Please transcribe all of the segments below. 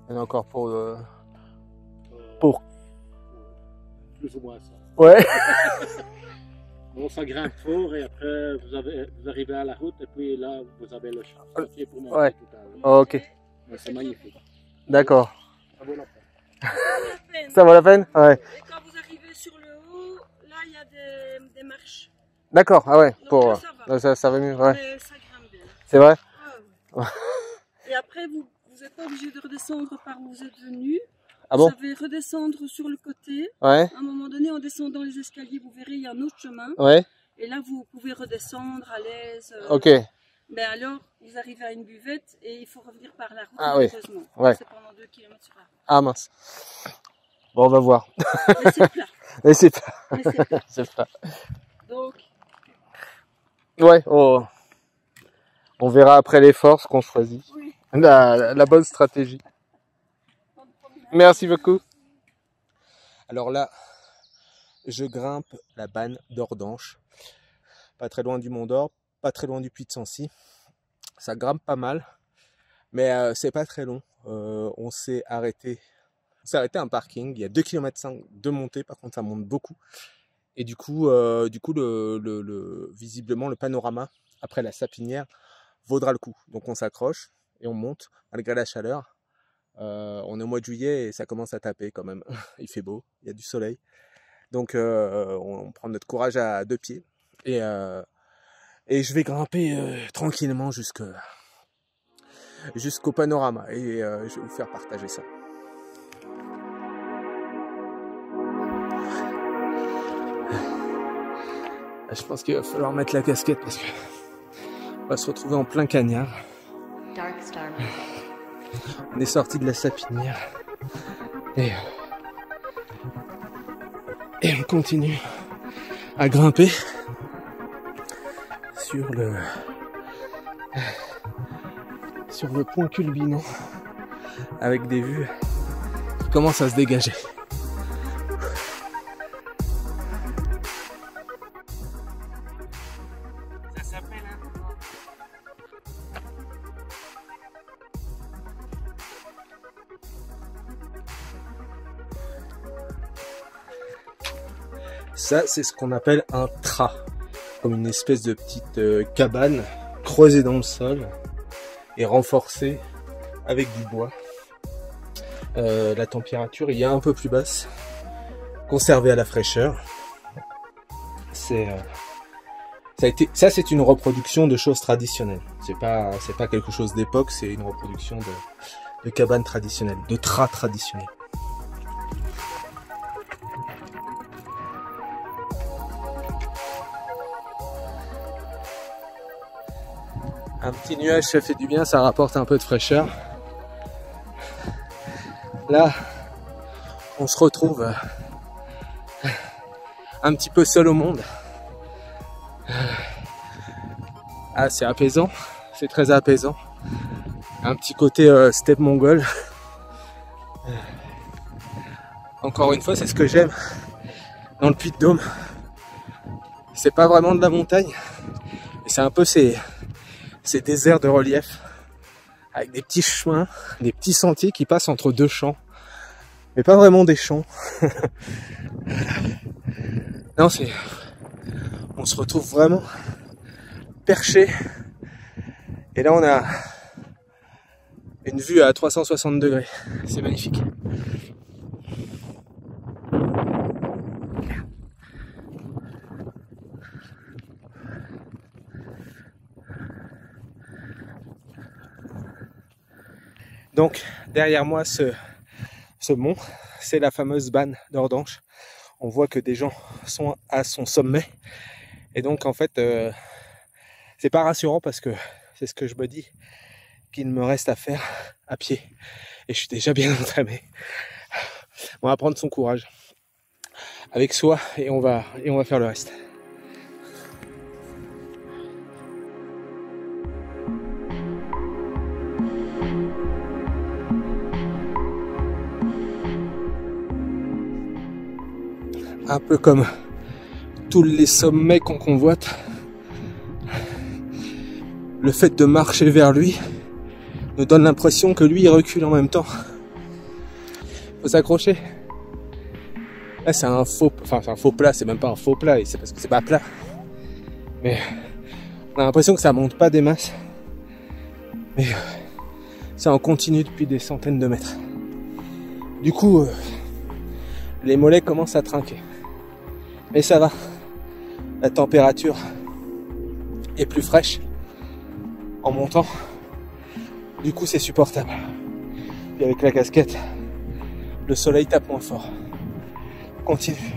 Il y en a encore pour... Plus ou moins ça. Ouais. Bon, ça grimpe fort et après vous arrivez à la route et puis là vous avez le champ. Ça fait pour monter Ouais. tout à l'heure. Oh, ok. Mais c'est magnifique. D'accord. Ça vaut la peine. Ça vaut la peine? Ouais. Et quand vous arrivez sur le haut, là il y a des marches. D'accord, ah ouais. Donc Pour... là, ça va mieux, ouais. Mais ça grimpe bien. C'est vrai? Ah, ouais. Et après vous n'êtes pas obligé de redescendre par où vous êtes venu. Ah bon? Vous savez redescendre sur le côté. Ouais. À un moment donné, en descendant les escaliers, vous verrez, il y a un autre chemin. Ouais. Et là, vous pouvez redescendre à l'aise. Ok. Mais alors, vous arrivez à une buvette et il faut revenir par la route, Ah oui. malheureusement. Ouais. C'est pendant 2 km sur la route. Ah mince. Bon, on va voir. Mais c'est plat. Mais c'est pas... Mais c'est plat. C'est pas... Donc, Ouais, on verra après l'effort ce qu'on choisit. oui. La bonne stratégie. bonne promenade. Merci beaucoup. Alors là, je grimpe la banne d'Ordanche. Pas très loin du Mont d'Or, pas très loin du Puy de Sancy. Ça grimpe pas mal, mais c'est pas très long. On s'est arrêté à un parking. Il y a 2,5 km de montée, par contre ça monte beaucoup. Et du coup, visiblement le panorama après la sapinière vaudra le coup. Donc on s'accroche et on monte malgré la chaleur. On est au mois de juillet et ça commence à taper quand même. Il fait beau, il y a du soleil. Donc on prend notre courage à 2 pieds et je vais grimper tranquillement jusqu'au panorama et je vais vous faire partager ça. Je pense qu'il va falloir mettre la casquette parce que on va se retrouver en plein cagnard. On est sorti de la sapinière et on continue à grimper sur le pont culminant avec des vues qui commencent à se dégager. Ça s'appelle Ça, c'est ce qu'on appelle un trat, comme une espèce de petite cabane creusée dans le sol et renforcée avec du bois. La température est un peu plus basse, conservée à la fraîcheur. Ça, c'est une reproduction de choses traditionnelles. C'est pas quelque chose d'époque, c'est une reproduction de cabane traditionnelle, de trat traditionnel. Un petit nuage, ça fait du bien, ça rapporte un peu de fraîcheur. Là, on se retrouve un petit peu seul au monde. Ah, c'est apaisant, c'est très apaisant. Un petit côté steppe mongol. Encore une fois, c'est ce que j'aime dans le Puy-de-Dôme. C'est pas vraiment de la montagne, mais c'est un peu ces déserts de relief avec des petits chemins, des petits sentiers qui passent entre 2 champs, mais pas vraiment des champs. Non, on se retrouve vraiment perché et là on a une vue à 360 degrés, c'est magnifique. Donc derrière moi ce mont, c'est la fameuse banne d'Ordanche. On voit que des gens sont à son sommet et donc en fait c'est pas rassurant parce que c'est ce que je me dis qu'il me reste à faire à pied et je suis déjà bien entamé. On va prendre son courage avec soi et on va faire le reste. Un peu comme tous les sommets qu'on convoite, le fait de marcher vers lui nous donne l'impression que lui il recule en même temps. Faut s'accrocher. Là c'est un faux plat, c'est même pas un faux plat, c'est parce que c'est pas plat. Mais on a l'impression que ça monte pas des masses. Mais ça en continue depuis des centaines de mètres. Du coup, les mollets commencent à trinquer. Mais ça va. La température est plus fraîche en montant. Du coup, c'est supportable. Puis avec la casquette, le soleil tape moins fort. Continue.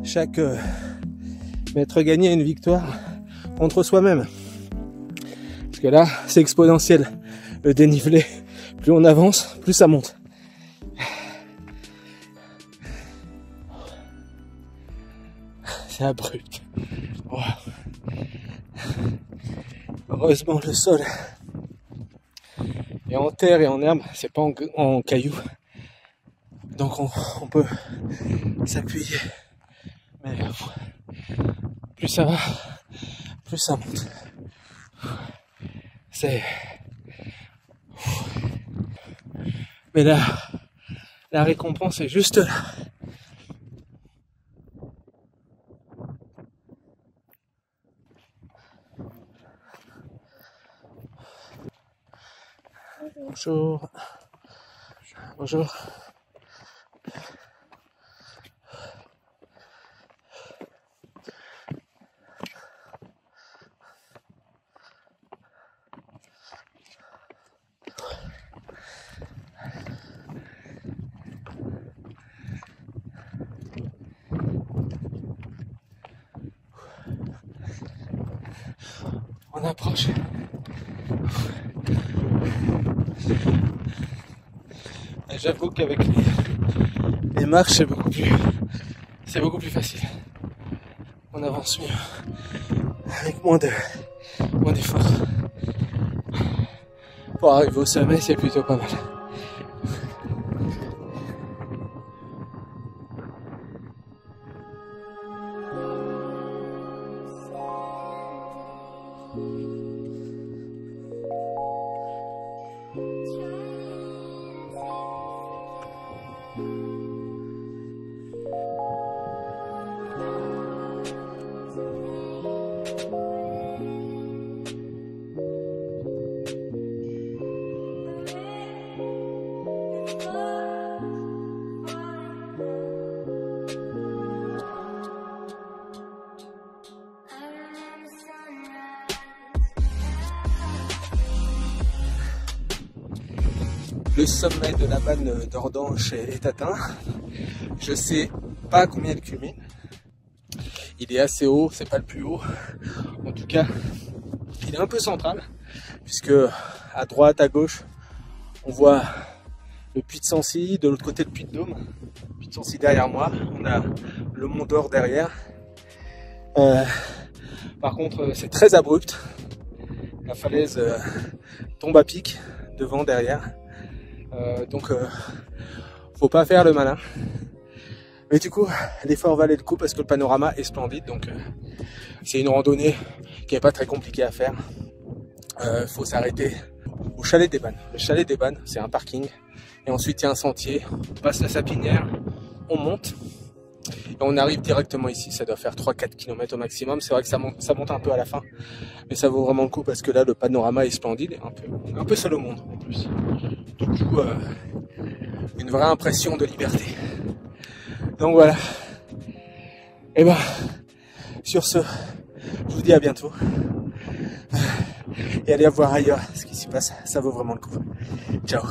Chaque mètre gagné est une victoire contre soi-même. Parce que là, c'est exponentiel. Le dénivelé, plus on avance, plus ça monte. C'est abrupt. Wow. Heureusement, le sol est en terre et en herbe, c'est pas en cailloux. Donc on peut s'appuyer. Mais plus ça va, plus ça monte. C'est... Mais là, la récompense est juste là. Bonjour. Bonjour. On approche. J'avoue qu'avec les marches, c'est beaucoup plus facile. On avance mieux, avec moins d'efforts. Pour arriver au sommet, c'est plutôt pas mal. Le sommet de la banne d'Ordanche est atteint. Je sais pas combien il culmine. Il est assez haut, c'est pas le plus haut. En tout cas, il est un peu central, puisque à droite, à gauche, on voit le puy de Sancy, de l'autre côté le puy de Dôme. Le puy de Sancy derrière moi, on a le Mont d'Or derrière. Par contre, c'est très abrupt. La falaise tombe à pic, devant, derrière. Donc faut pas faire le malin. Mais du coup, l'effort valait le coup parce que le panorama est splendide. Donc, c'est une randonnée qui est pas très compliquée à faire. Faut s'arrêter au chalet des Bannes. Le chalet des Bannes, c'est un parking. Et ensuite, il y a un sentier. On passe la sapinière, on monte. Et on arrive directement ici. Ça doit faire 3-4 km au maximum. C'est vrai que ça monte un peu à la fin. Mais ça vaut vraiment le coup parce que là, le panorama est splendide. Et un peu seul au monde en plus. Du coup, une vraie impression de liberté. Donc voilà. Et ben, sur ce, je vous dis à bientôt. Et allez voir ailleurs ce qui s'y passe. Ça vaut vraiment le coup. Ciao.